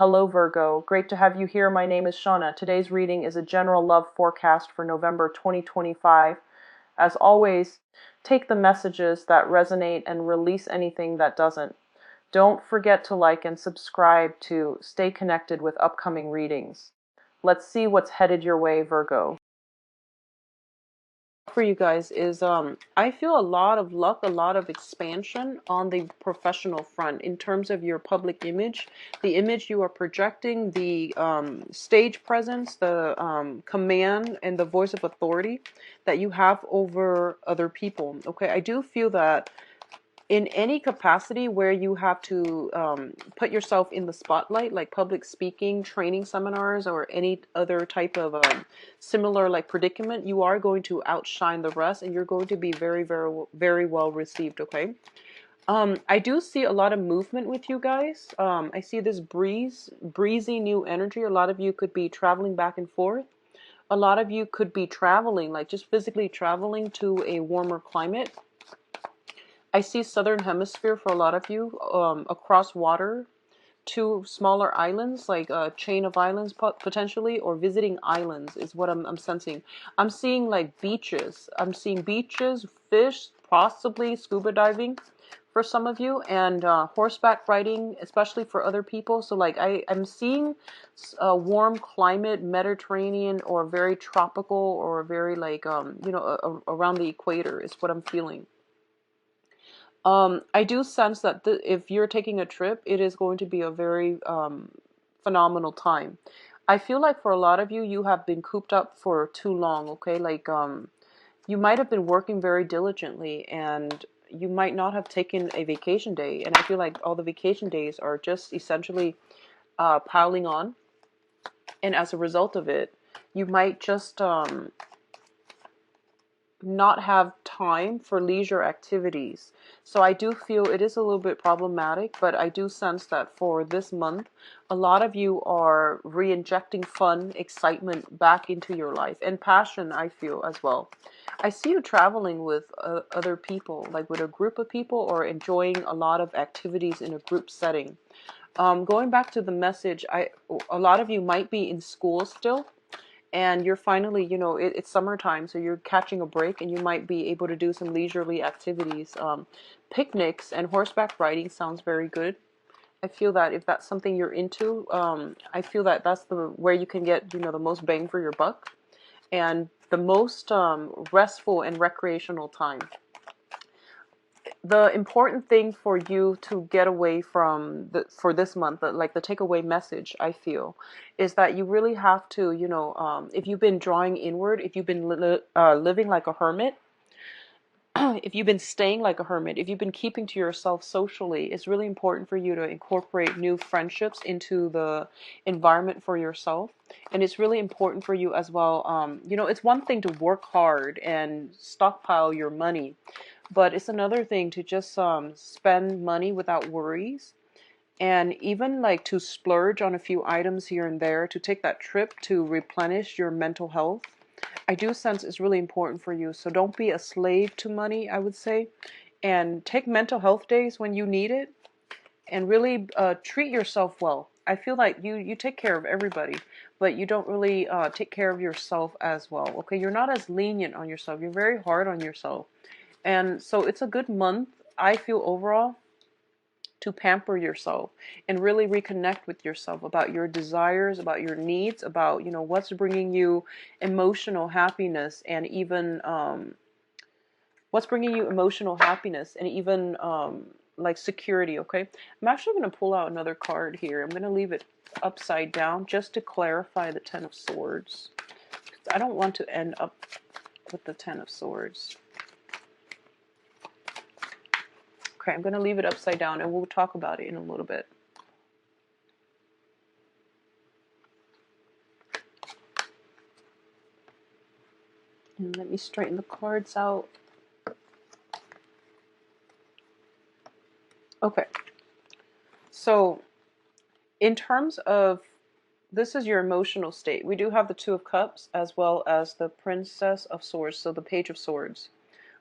Hello Virgo, great to have you here. My name is Shauna. Today's reading is a general love forecast for November 2025. As always, take the messages that resonate and release anything that doesn't. Don't forget to like and subscribe to stay connected with upcoming readings. Let's see what's headed your way, Virgo. For you guys is I feel a lot of luck, a lot of expansion on the professional front in terms of your public image, the image you are projecting, the stage presence, the command and the voice of authority that you have over other people. Okay, I do feel that in any capacity where you have to put yourself in the spotlight, like public speaking, training seminars, or any other type of similar like predicament, you are going to outshine the rest, and you're going to be very, very, very well received. Okay. I do see a lot of movement with you guys. I see this breezy new energy. A lot of you could be traveling back and forth. A lot of you could be traveling, like just physically traveling to a warmer climate. I see southern hemisphere for a lot of you, across water to smaller islands, like a chain of islands potentially, or visiting islands is what I'm sensing. I'm seeing like beaches. I'm seeing beaches, fish, possibly scuba diving for some of you, and horseback riding, especially for other people. So like I'm seeing a warm climate, Mediterranean, or very tropical, or very like, around the equator is what I'm feeling. I do sense that if you're taking a trip, it is going to be a very phenomenal time. I feel like for a lot of you, you have been cooped up for too long, okay? Like, you might have been working very diligently, and you might not have taken a vacation day. And I feel like all the vacation days are just essentially piling on. And as a result of it, you might just not have time for leisure activities. So I do feel it is a little bit problematic, but I do sense that for this month, a lot of you are re-injecting fun, excitement back into your life, and passion, I feel, as well. I see you traveling with other people, like with a group of people, or enjoying a lot of activities in a group setting. Going back to the message, a lot of you might be in school still, and you're finally, it's summertime, so you're catching a break, and you might be able to do some leisurely activities. Picnics and horseback riding sounds very good. I feel that if that's something you're into, I feel that that's where you can get, the most bang for your buck, and the most restful and recreational time. The important thing for you to get away from for this month, like the takeaway message, I feel, is that you really have to, if you've been drawing inward, if you've been living like a hermit, if you've been staying like a hermit, if you've been keeping to yourself socially, it's really important for you to incorporate new friendships into the environment for yourself. And it's really important for you as well. It's one thing to work hard and stockpile your money, but it's another thing to just spend money without worries, and even like to splurge on a few items here and there, to take that trip to replenish your mental health. I do sense it's really important for you. So don't be a slave to money, I would say. And take mental health days when you need it, and really treat yourself well. I feel like you take care of everybody, but you don't really take care of yourself as well. Okay, you're not as lenient on yourself. You're very hard on yourself. And so it's a good month, I feel, overall, to pamper yourself and really reconnect with yourself about your desires, about your needs, about, what's bringing you emotional happiness, and even like security. Okay, I'm actually going to pull out another card here. I'm going to leave it upside down just to clarify the Ten of Swords. I don't want to end up with the Ten of Swords. Okay, I'm going to leave it upside down, and we'll talk about it in a little bit. And let me straighten the cards out. Okay. So, in terms of, this is your emotional state. We do have the Two of Cups as well as the Princess of Swords, so the Page of Swords.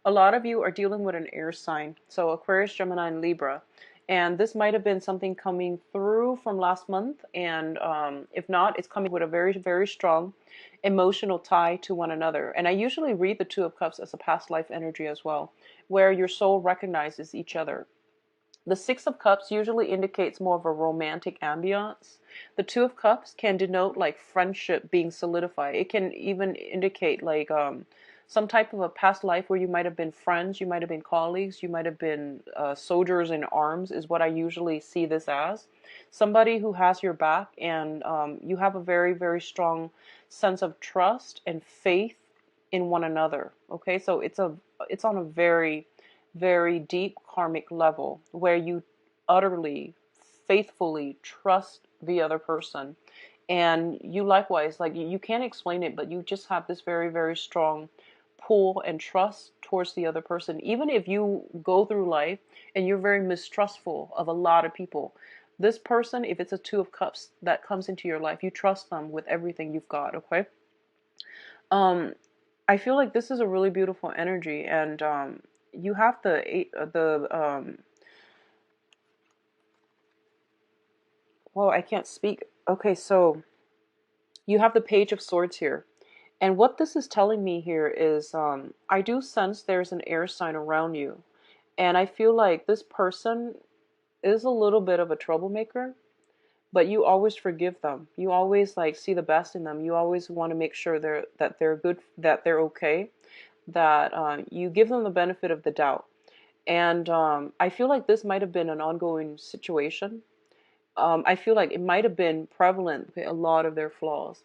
A lot of you are dealing with an air sign, so Aquarius, Gemini, and Libra. And this might have been something coming through from last month. And if not, it's coming with a very, very strong emotional tie to one another. And I usually read the Two of Cups as a past life energy as well, where your soul recognizes each other. The Six of Cups usually indicates more of a romantic ambiance. The Two of Cups can denote like friendship being solidified. It can even indicate like some type of a past life where you might have been friends, you might have been colleagues, you might have been soldiers in arms, is what I usually see this as. Somebody who has your back, and you have a very, very strong sense of trust and faith in one another. Okay, so it's on a very, very deep karmic level where you utterly, faithfully trust the other person. And you likewise, like you can't explain it, but you just have this very, very strong pull and trust towards the other person. Even if you go through life and you're very mistrustful of a lot of people, this person, if it's a Two of Cups that comes into your life, you trust them with everything you've got, okay? Um, I feel like this is a really beautiful energy, and you have well, I can't speak. Okay, so you have the Page of Swords here. And what this is telling me here is I do sense there's an air sign around you. And I feel like this person is a little bit of a troublemaker, but you always forgive them. You always like see the best in them. You always want to make sure they're good, that they're okay, that you give them the benefit of the doubt. And I feel like this might have been an ongoing situation. I feel like it might have been prevalent with a lot of their flaws.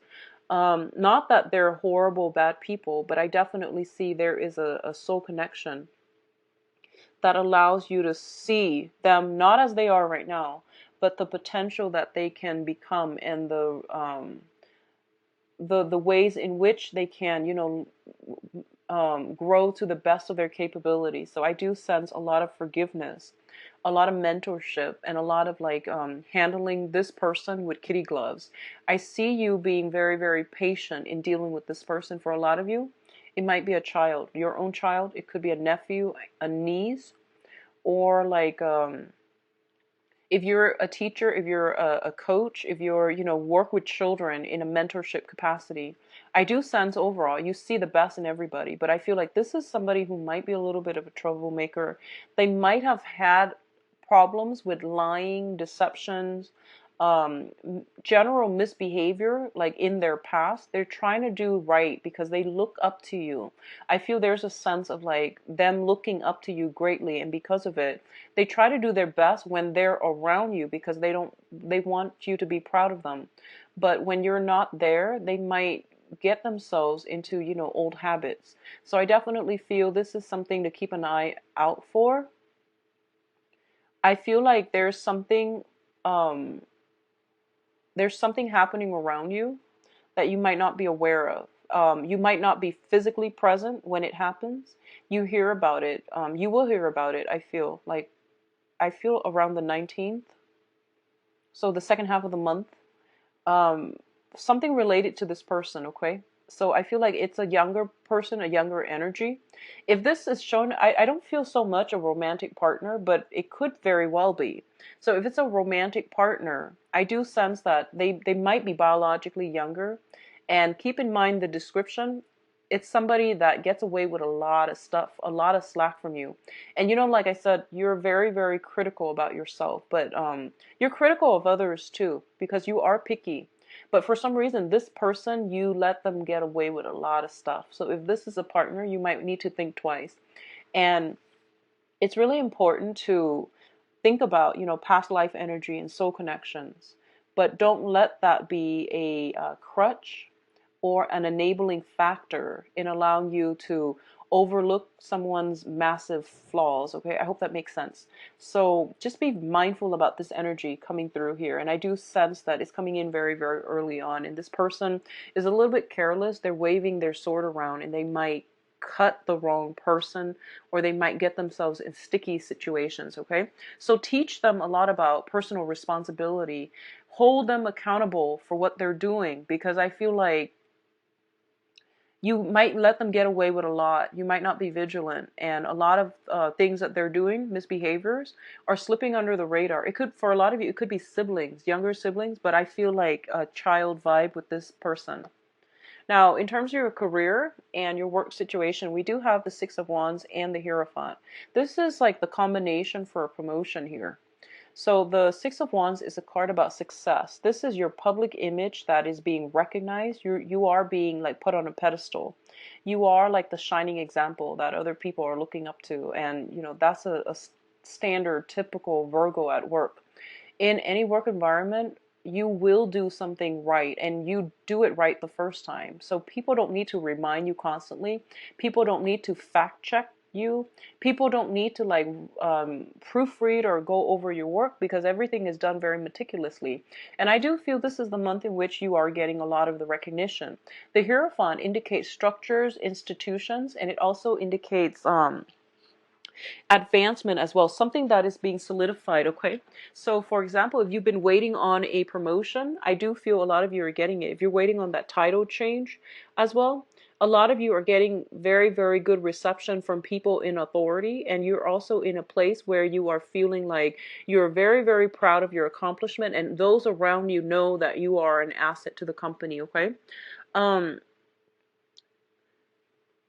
Not that they're horrible, bad people, but I definitely see there is a soul connection that allows you to see them not as they are right now, but the potential that they can become, and the ways in which they can, grow to the best of their capabilities. So I do sense a lot of forgiveness, a lot of mentorship, and a lot of like handling this person with kitty gloves. I see you being very, very patient in dealing with this person. For a lot of you, it might be a child, your own child. It could be a nephew, a niece, or like if you're a teacher, if you're a coach, if you're, work with children in a mentorship capacity, I do sense overall you see the best in everybody. But I feel like this is somebody who might be a little bit of a troublemaker. They might have had problems with lying, deceptions, um, general misbehavior, like in their past. They're trying to do right because they look up to you. I feel there's a sense of like them looking up to you greatly, and because of it, they try to do their best when they're around you because they want you to be proud of them. But when you're not there, they might get themselves into, old habits. So I definitely feel this is something to keep an eye out for. I feel like um there's something happening around you that you might not be aware of. You might not be physically present when it happens. You hear about it. You will hear about it. I feel around the 19th, so the second half of the month. Um, Something related to this person. Okay, so I feel like it's a younger person, a younger energy. If this is shown, I don't feel so much a romantic partner, but it could very well be. So if it's a romantic partner, I do sense that they might be biologically younger. And keep in mind the description. It's somebody that gets away with a lot of stuff, a lot of slack from you. And like I said, you're very, very critical about yourself, but you're critical of others too, because you are picky. But for some reason, this person, you let them get away with a lot of stuff. So if this is a partner, you might need to think twice. And it's really important to think about, past life energy and soul connections. But don't let that be a crutch or an enabling factor in allowing you to overlook someone's massive flaws. Okay, I hope that makes sense. So just be mindful about this energy coming through here. And I do sense that it's coming in very, very early on. And this person is a little bit careless. They're waving their sword around, and they might cut the wrong person, or they might get themselves in sticky situations. Okay, so teach them a lot about personal responsibility. Hold them accountable for what they're doing, because I feel like You might let them get away with a lot. You might not be vigilant, and a lot of things that they're doing, misbehaviors, are slipping under the radar. It could, for a lot of you, it could be siblings, younger siblings, but I feel like a child vibe with this person. Now, in terms of your career and your work situation, we do have the Six of Wands and the Hierophant. This is like the combination for a promotion here. So the Six of Wands is a card about success. This is your public image that is being recognized. You are being like put on a pedestal. You are like the shining example that other people are looking up to, and you know that's a standard, typical Virgo at work. In any work environment, you will do something right, and you do it right the first time. So people don't need to remind you constantly. People don't need to fact check you. People don't need to like proofread or go over your work, because everything is done very meticulously. And I do feel this is the month in which you are getting a lot of the recognition. The Hierophant indicates structures, institutions, and it also indicates advancement as well, something that is being solidified. Okay, so for example, if you've been waiting on a promotion, I do feel a lot of you are getting it. If you're waiting on that title change as well, a lot of you are getting very, very good reception from people in authority, and you're also in a place where you are feeling like you're very, very proud of your accomplishment, and those around you know that you are an asset to the company. Okay, um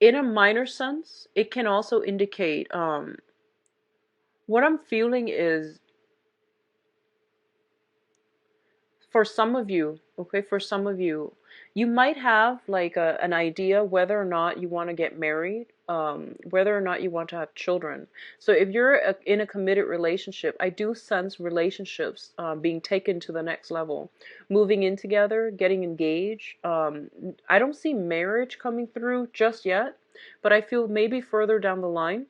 in a minor sense, it can also indicate what I'm feeling is, for some of you, okay, for some of you, you might have like an idea whether or not you want to get married, whether or not you want to have children. So if you're in a committed relationship, I do sense relationships being taken to the next level, moving in together, getting engaged. I don't see marriage coming through just yet, but I feel maybe further down the line.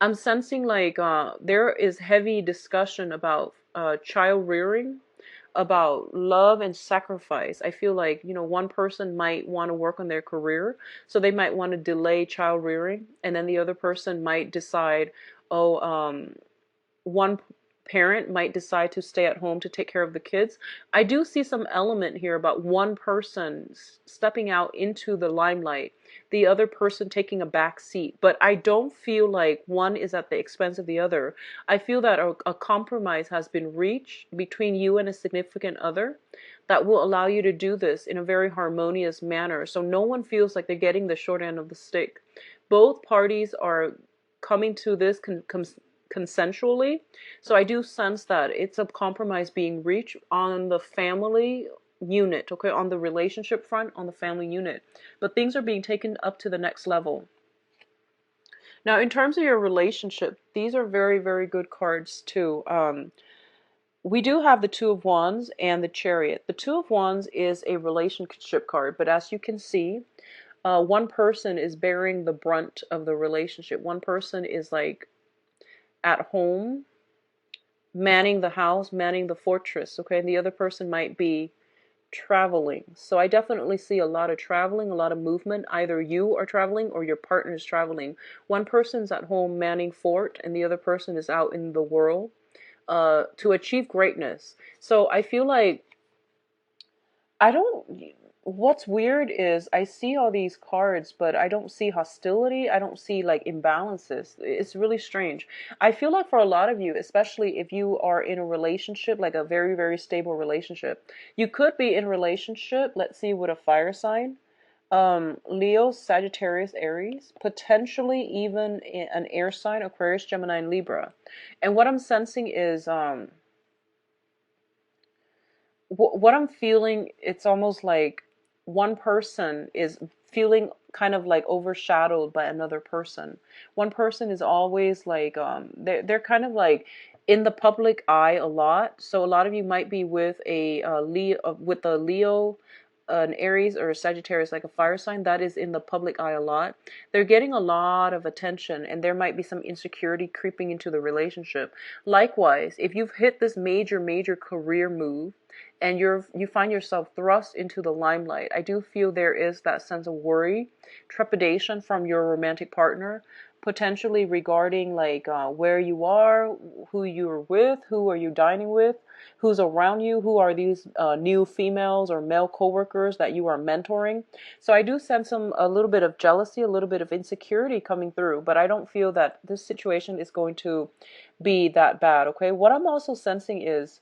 I'm sensing like there is heavy discussion about child rearing, about love and sacrifice. I feel like, you know, one person might want to work on their career, so they might want to delay child rearing, and then the other person might decide, oh, one parent might decide to stay at home to take care of the kids. I do see some element here about one person stepping out into the limelight, the other person taking a back seat. But I don't feel like one is at the expense of the other. I feel that a compromise has been reached between you and a significant other that will allow you to do this in a very harmonious manner. So no one feels like they're getting the short end of the stick. Both parties are coming to this consensually. So I do sense that it's a compromise being reached on the family unit, okay, on the relationship front, on the family unit. But things are being taken up to the next level. Now, in terms of your relationship, these are very, very good cards too. We do have the Two of Wands and the Chariot. The Two of Wands is a relationship card, but as you can see, one person is bearing the brunt of the relationship. One person is like at home, manning the house, manning the fortress, okay? And the other person might be traveling. So I definitely see a lot of traveling, a lot of movement. Either you are traveling or your partner is traveling. One person's at home manning fort, and the other person is out in the world to achieve greatness. So I feel like I don't. What's weird is I see all these cards, but I don't see hostility. I don't see like imbalances. It's really strange. I feel like for a lot of you, especially if you are in a relationship, like a very, very stable relationship, you could be in a relationship, let's see, with a fire sign. Leo, Sagittarius, Aries, potentially even an air sign, Aquarius, Gemini, and Libra. And what I'm sensing is what I'm feeling, it's almost like one person is feeling kind of like overshadowed by another person. One person is always like they're kind of like in the public eye a lot. So a lot of you might be with a Leo, with a Leo, an Aries, or a Sagittarius, like a fire sign that is in the public eye a lot. They're getting a lot of attention, and there might be some insecurity creeping into the relationship. Likewise, if you've hit this major, major career move, and you find yourself thrust into the limelight, I do feel there is that sense of worry, trepidation from your romantic partner. potentially regarding like where you are, who you're with, who are you dining with, who's around you, who are these new females or male coworkers that you are mentoring. So I do sense a little bit of jealousy, a little bit of insecurity coming through, but I don't feel that this situation is going to be that bad, okay? What I'm also sensing is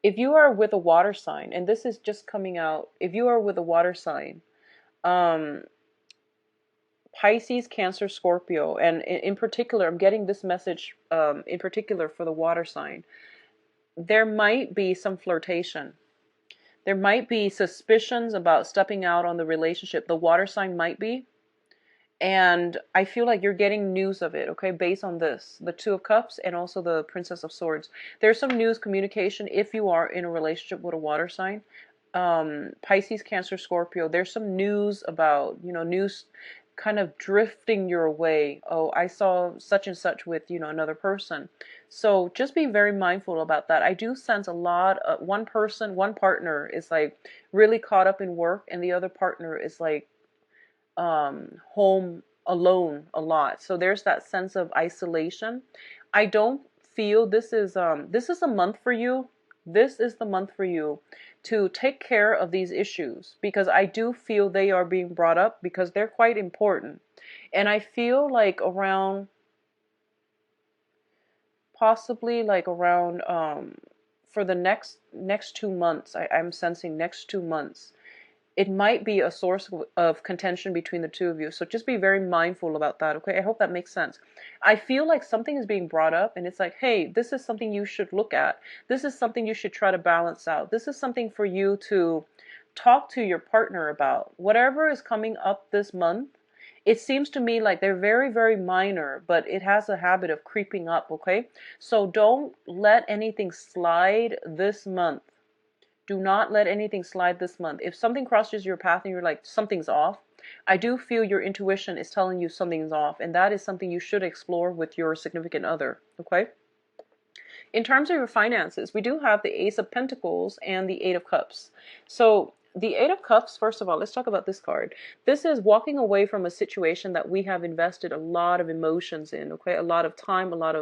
if you are with a water sign, and this is just coming out, if you are with a water sign, um, Pisces, Cancer, Scorpio, and in particular, I'm getting this message in particular for the water sign. There might be some flirtation. There might be suspicions about stepping out on the relationship. The water sign might be. And I feel like you're getting news of it, okay, based on this, the Two of Cups and also the Princess of Swords. There's some news communication if you are in a relationship with a water sign. Pisces, Cancer, Scorpio, there's some news about, news kind of drifting your way. Oh, I saw such and such with, another person. So just be very mindful about that. I do sense a lot of one partner is like really caught up in work, and the other partner is like home alone a lot. So there's that sense of isolation. I don't feel this is a month for you. This is the month for you to take care of these issues, because I do feel they are being brought up because they're quite important. And I feel like around, possibly like around for the next 2 months, I'm sensing next 2 months, it might be a source of contention between the two of you. So just be very mindful about that, okay? I hope that makes sense. I feel like something is being brought up and it's like, hey, this is something you should look at. This is something you should try to balance out. This is something for you to talk to your partner about. Whatever is coming up this month, it seems to me like they're very, very minor, but it has a habit of creeping up, okay? So don't let anything slide this month. Do not let anything slide this month. If something crosses your path and you're like, something's off, I do feel your intuition is telling you something's off, and that is something you should explore with your significant other, okay? In terms of your finances, we do have the Ace of Pentacles and the Eight of Cups. So the Eight of Cups, first of all, let's talk about this card. This is walking away from a situation that we have invested a lot of emotions in, okay? A lot of time, a lot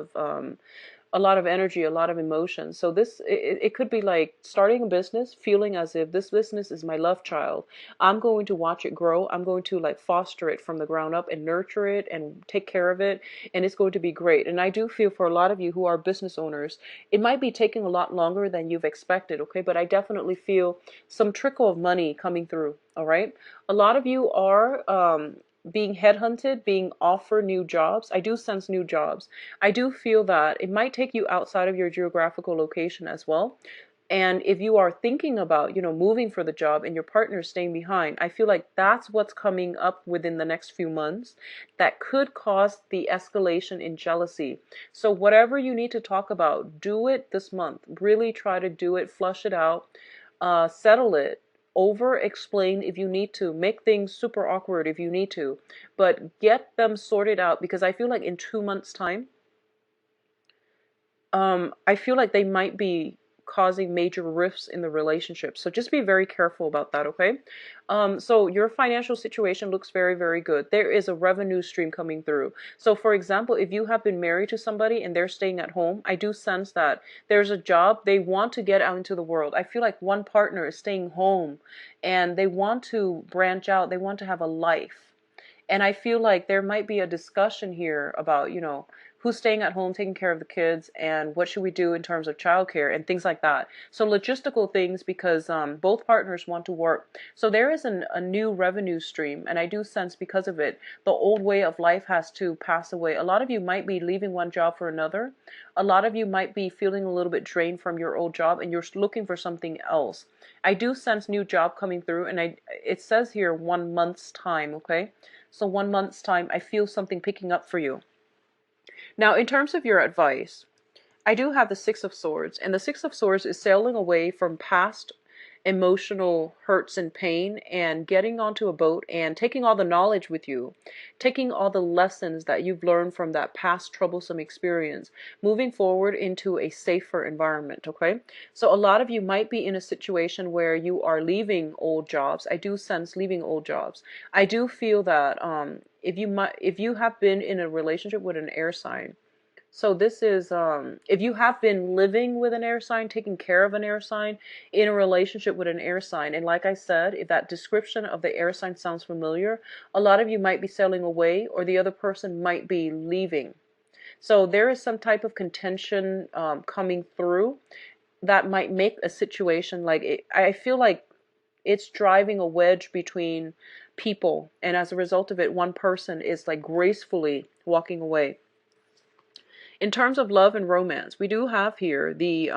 of energy, a lot of emotion. So it could be like starting a business, feeling as if this business is my love child. I'm going to watch it grow. I'm going to like foster it from the ground up and nurture it and take care of it. And it's going to be great. And I do feel for a lot of you who are business owners, it might be taking a lot longer than you've expected, okay? But I definitely feel some trickle of money coming through, all right? A lot of you are being headhunted, being offered new jobs. I do sense new jobs. I do feel that it might take you outside of your geographical location as well. And if you are thinking about, moving for the job and your partner is staying behind, I feel like that's what's coming up within the next few months that could cause the escalation in jealousy. So whatever you need to talk about, do it this month. Really try to do it, flush it out, settle it. Over explain if you need to, make things super awkward if you need to, but get them sorted out, because I feel like in 2 months time, I feel like they might be causing major rifts in the relationship. So just be very careful about that, okay? So your financial situation looks very, very good. There is a revenue stream coming through. So for example, if you have been married to somebody and they're staying at home, I do sense that there's a job they want to get out into the world. I feel like one partner is staying home and they want to branch out. They want to have a life. And I feel like there might be a discussion here about, who's staying at home taking care of the kids and what should we do in terms of childcare and things like that. So logistical things, because both partners want to work. So there is a new revenue stream, and I do sense because of it, the old way of life has to pass away. A lot of you might be leaving one job for another. A lot of you might be feeling a little bit drained from your old job and you're looking for something else. I do sense new job coming through, and it says here 1 month's time, okay? So 1 month's time, I feel something picking up for you. Now, in terms of your advice, I do have the Six of Swords, and the Six of Swords is sailing away from past emotional hurts and pain, and getting onto a boat and taking all the knowledge with you, taking all the lessons that you've learned from that past troublesome experience, moving forward into a safer environment, okay? So a lot of you might be in a situation where you are leaving old jobs. I do sense leaving old jobs. I do feel that if you have been in a relationship with an air sign, so this is if you have been living with an air sign, taking care of an air sign, in a relationship with an air sign, and like I said, if that description of the air sign sounds familiar, a lot of you might be sailing away, or the other person might be leaving. So there is some type of contention coming through that might make a situation like it, I feel like it's driving a wedge between people, and as a result of it, one person is like gracefully walking away. In terms of love and romance, we do have here the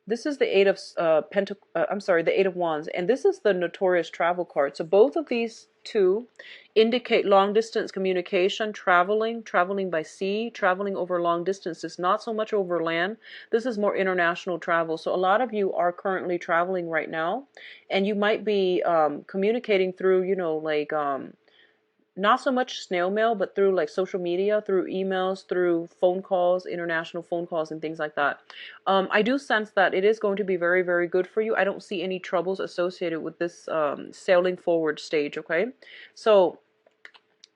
this is the eight of the eight of wands, and this is the notorious travel card. So both of these two indicate long distance communication, traveling by sea, traveling over long distances, not so much over land. This is more international travel. So a lot of you are currently traveling right now, and you might be communicating through, not so much snail mail, but through like social media, through emails, through phone calls, international phone calls, and things like that. I do sense that it is going to be very, very good for you. I don't see any troubles associated with this sailing forward stage, okay? So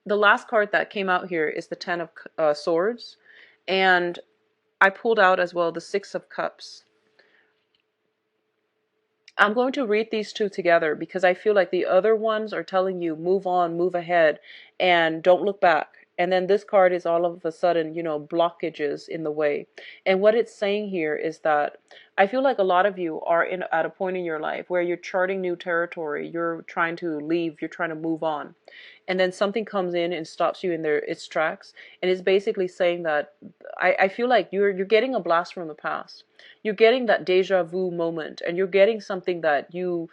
the last card that came out here is the Ten of Swords, and I pulled out as well the Six of Cups. I'm going to read these two together because I feel like the other ones are telling you move on, move ahead, and don't look back. And then this card is all of a sudden, blockages in the way. And what it's saying here is that I feel like a lot of you are at a point in your life where you're charting new territory. You're trying to leave. You're trying to move on. And then something comes in and stops you in its tracks. And it's basically saying that I feel like you're getting a blast from the past. You're getting that deja vu moment, and you're getting something that you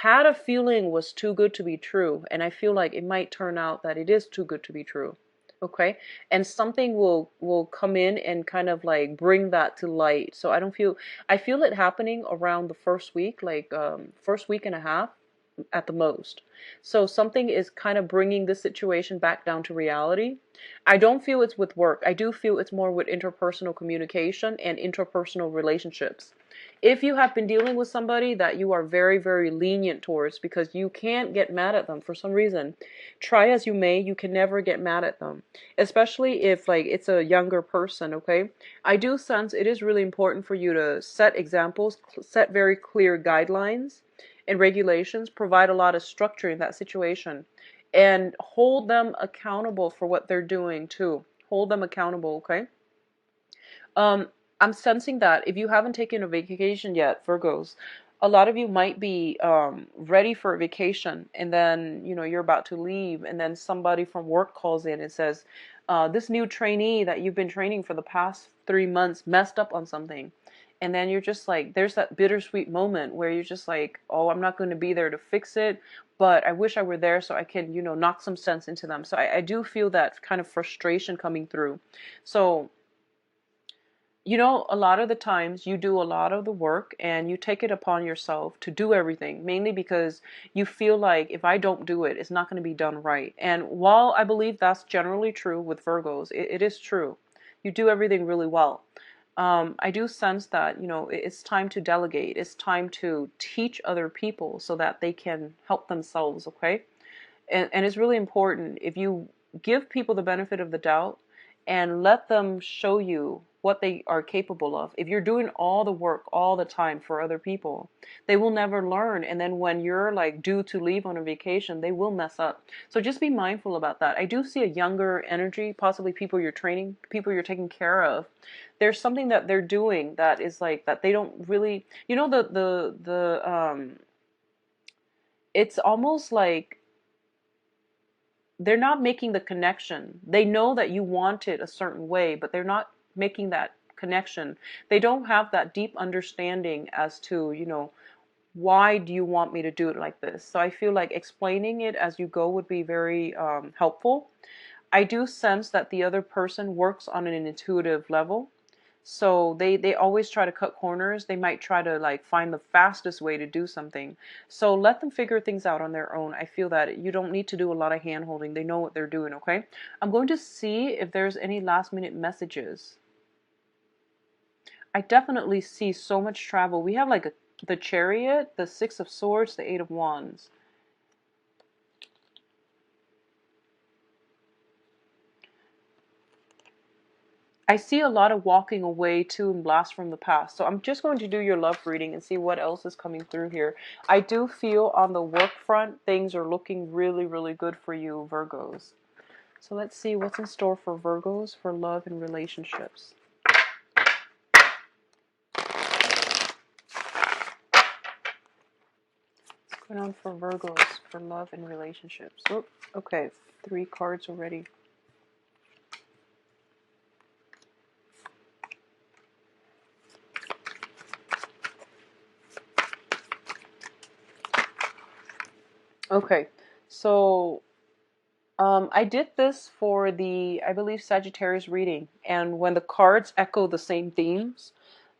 had a feeling was too good to be true. And I feel like it might turn out that it is too good to be true. Okay, and something will come in and kind of like bring that to light. So I feel it happening around the first week, like first week and a half at the most. So something is kind of bringing this situation back down to reality. I don't feel it's with work. I do feel it's more with interpersonal communication and interpersonal relationships. If you have been dealing with somebody that you are very, very lenient towards because you can't get mad at them for some reason, try as you may, you can never get mad at them. Especially if like it's a younger person, okay? I do sense it is really important for you to set examples, set very clear guidelines and regulations, provide a lot of structure in that situation, and hold them accountable for what they're doing too. Hold them accountable, okay? I'm sensing that if you haven't taken a vacation yet, Virgos, a lot of you might be ready for a vacation, and then you're about to leave, and then somebody from work calls in and says, this new trainee that you've been training for the past 3 months messed up on something. And then you're just like, there's that bittersweet moment where you're just like, oh, I'm not going to be there to fix it, but I wish I were there so I can, knock some sense into them. So I do feel that kind of frustration coming through. So a lot of the times you do a lot of the work and you take it upon yourself to do everything, mainly because you feel like if I don't do it, it's not going to be done right. And while I believe that's generally true with Virgos, it is true. You do everything really well. I do sense that, it's time to delegate. It's time to teach other people so that they can help themselves, okay? And it's really important if you give people the benefit of the doubt and let them show you what they are capable of. If you're doing all the work all the time for other people, they will never learn. And then when you're like due to leave on a vacation, they will mess up. So just be mindful about that. I do see a younger energy, possibly people you're training, people you're taking care of. There's something that they're doing that is like that they don't really, it's almost like they're not making the connection. They know that you want it a certain way, but they're not making that connection. They don't have that deep understanding as to, why do you want me to do it like this? So I feel like explaining it as you go would be very helpful. I do sense that the other person works on an intuitive level. So they always try to cut corners. They might try to like find the fastest way to do something. So let them figure things out on their own. I feel that you don't need to do a lot of hand holding. They know what they're doing, okay? I'm going to see if there's any last minute messages. I definitely see so much travel. We have like the Chariot, the Six of Swords, the Eight of Wands. I see a lot of walking away too and blast from the past. So I'm just going to do your love reading and see what else is coming through here. I do feel on the work front, things are looking really, really good for you, Virgos. So let's see what's in store for Virgos for love and relationships. What's going on for Virgos for love and relationships? Oh, okay, 3 cards already. Okay, so I did this for the, I believe, Sagittarius reading, and when the cards echo the same themes,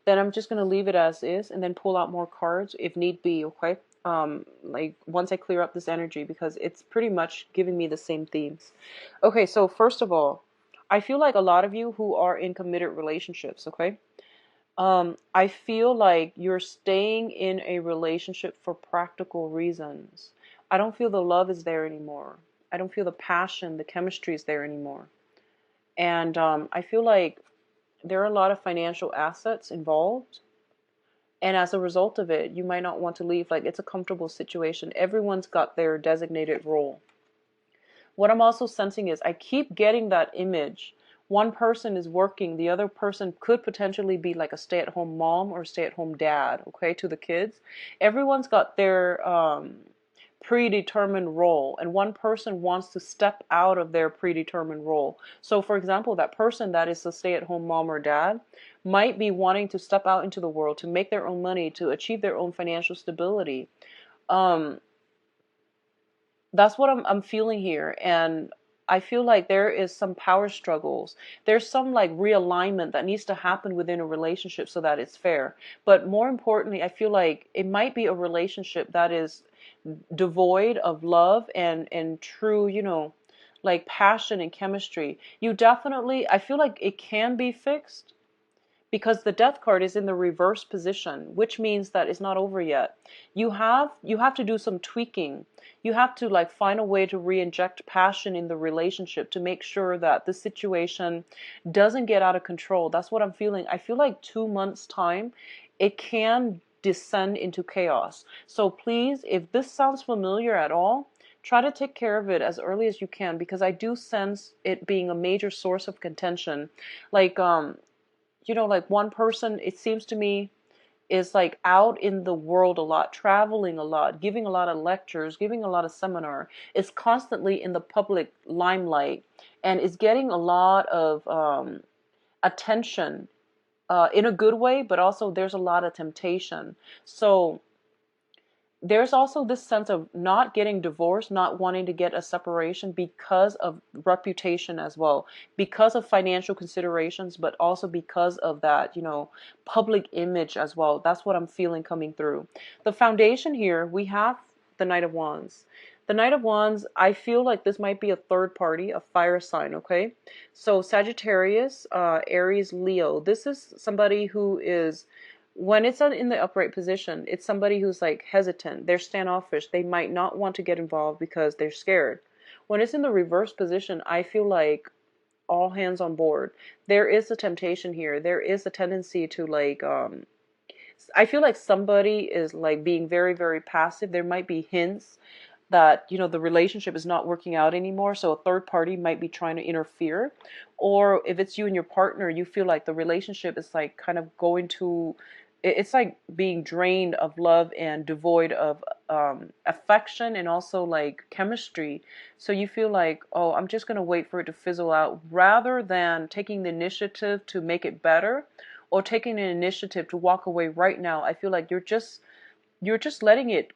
then I'm just going to leave it as is and then pull out more cards if need be, okay? Like once I clear up this energy, because it's pretty much giving me the same themes. Okay, so first of all, I feel like a lot of you who are in committed relationships, okay? I feel like you're staying in a relationship for practical reasons. I don't feel the love is there anymore. I don't feel the passion, the chemistry is there anymore. And I feel like there are a lot of financial assets involved. And as a result of it, you might not want to leave. Like, it's a comfortable situation. Everyone's got their designated role. What I'm also sensing is I keep getting that image. One person is working, the other person could potentially be like a stay-at-home mom or stay-at-home dad, okay, to the kids. Everyone's got their predetermined role, and one person wants to step out of their predetermined role. So, for example, that person that is a stay-at-home mom or dad might be wanting to step out into the world to make their own money, to achieve their own financial stability. That's what I'm feeling here. And I feel like there is some power struggles. There's some like realignment that needs to happen within a relationship so that it's fair. But more importantly, I feel like it might be a relationship that is devoid of love and true, like passion and chemistry. You definitely, I feel like it can be fixed, because the death card is in the reverse position, which means that it's not over yet. You have to do some tweaking. You have to like find a way to re-inject passion in the relationship to make sure that the situation doesn't get out of control. That's what I'm feeling. I feel like 2 months time, it can descend into chaos. So please, if this sounds familiar at all, try to take care of it as early as you can, because I do sense it being a major source of contention. Like like one person, it seems to me, is like out in the world a lot, traveling a lot, giving a lot of lectures, giving a lot of seminar, is constantly in the public limelight, and is getting a lot of attention in a good way, but also there's a lot of temptation. So there's also this sense of not getting divorced, not wanting to get a separation because of reputation as well, because of financial considerations, but also because of that, public image as well. That's what I'm feeling coming through. The foundation here, we have the Knight of Wands. The Knight of Wands, I feel like this might be a third party, a fire sign, okay? So Sagittarius, Aries, Leo. This is somebody who is, when it's in the upright position, it's somebody who's like hesitant. They're standoffish. They might not want to get involved because they're scared. When it's in the reverse position, I feel like all hands on board. There is a temptation here. There is a tendency to like, I feel like somebody is like being very, very passive. There might be hints that, the relationship is not working out anymore. So a third party might be trying to interfere. Or if it's you and your partner, you feel like the relationship is like kind of going to, it's like being drained of love and devoid of affection and also like chemistry. So you feel like, oh, I'm just going to wait for it to fizzle out, rather than taking the initiative to make it better, or taking an initiative to walk away right now. I feel like you're just letting it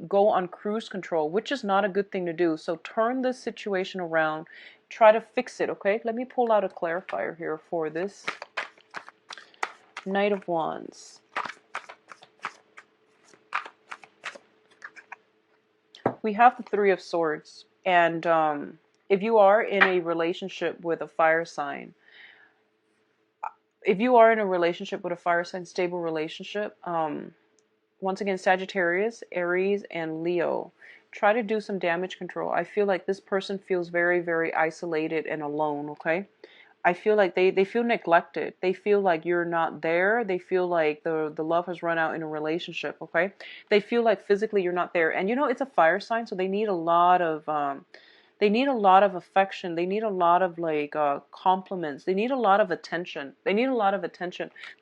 go on cruise control, which is not a good thing to do. So turn this situation around. Try to fix it, okay? Let me pull out a clarifier here for this. Knight of Wands. We have the Three of Swords. And if you are in a relationship with a fire sign, stable relationship, once again, Sagittarius, Aries, and Leo, try to do some damage control. I feel like this person feels very, very isolated and alone, okay? I feel like they feel neglected. They feel like you're not there. They feel like the love has run out in a relationship, okay? They feel like physically you're not there. And you know, it's a fire sign, so they need a lot of affection. They need a lot of like compliments. They need a lot of attention.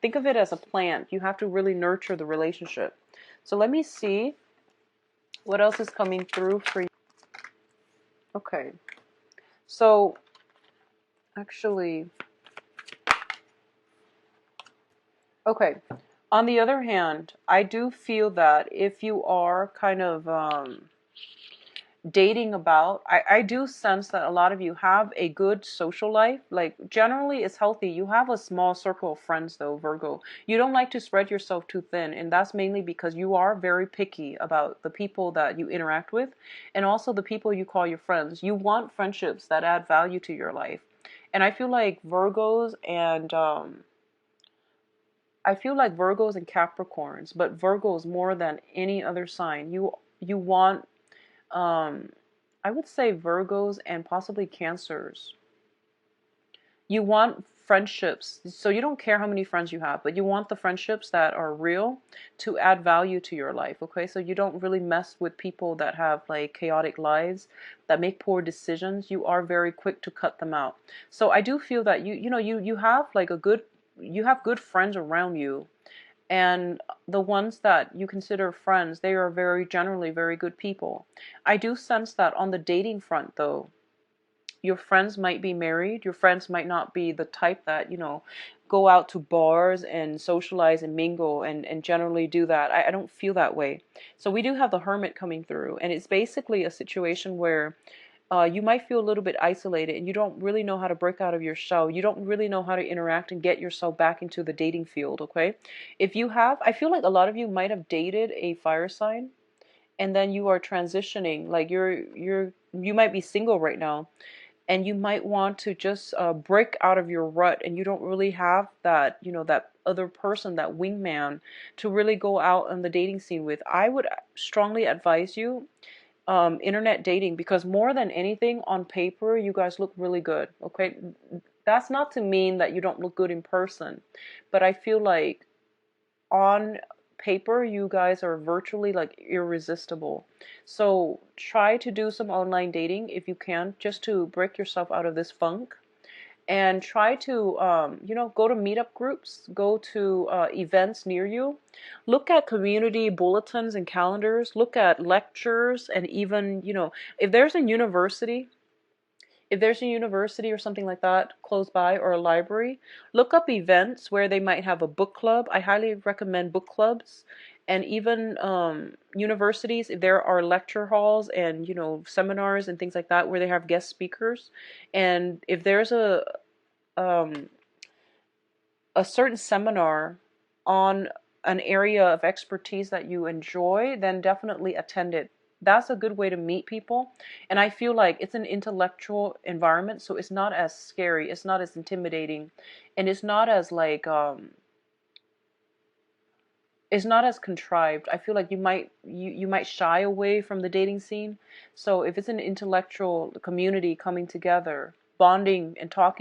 Think of it as a plant. You have to really nurture the relationship. So let me see what else is coming through for you. Okay. So actually, okay. On the other hand, I do feel that if you are kind of dating about, I do sense that a lot of you have a good social life. Like generally it's healthy. You have a small circle of friends though, Virgo. You don't like to spread yourself too thin, and that's mainly because you are very picky about the people that you interact with and also the people you call your friends. You want friendships that add value to your life. And I feel like Virgos and Capricorns, but Virgos more than any other sign. You want I would say Virgos and possibly Cancers. You want friendships. So you don't care how many friends you have, but you want the friendships that are real to add value to your life, okay? So you don't really mess with people that have like chaotic lives, that make poor decisions. You are very quick to cut them out. So I do feel that you have like you have good friends around you. And the ones that you consider friends, they are very generally very good people. I do sense that on the dating front, though, your friends might be married. Your friends might not be the type that, go out to bars and socialize and mingle and generally do that. I don't feel that way. So we do have the Hermit coming through. And it's basically a situation where you might feel a little bit isolated and you don't really know how to break out of your shell. You don't really know how to interact and get yourself back into the dating field, okay? If you have, I feel like a lot of you might have dated a fire sign and then you are transitioning. Like you might be single right now and you might want to just break out of your rut and you don't really have that, that other person, that wingman to really go out on the dating scene with. I would strongly advise you internet dating, because more than anything, on paper you guys look really good, okay? That's not to mean that you don't look good in person, but I feel like on paper you guys are virtually like irresistible. So try to do some online dating if you can, just to break yourself out of this funk, and try to go to meetup groups, go to events near you, look at community bulletins and calendars, look at lectures, and even if there's a university, or something like that close by, or a library, look up events where they might have a book club. I highly recommend book clubs. And even universities, if there are lecture halls and seminars and things like that where they have guest speakers, and if there's um, a certain seminar on an area of expertise that you enjoy, then definitely attend it. That's a good way to meet people. And I feel like it's an intellectual environment, so it's not as scary, it's not as intimidating, and it's not as like it's not as contrived. I feel like you might shy away from the dating scene. So if it's an intellectual community coming together, bonding and talking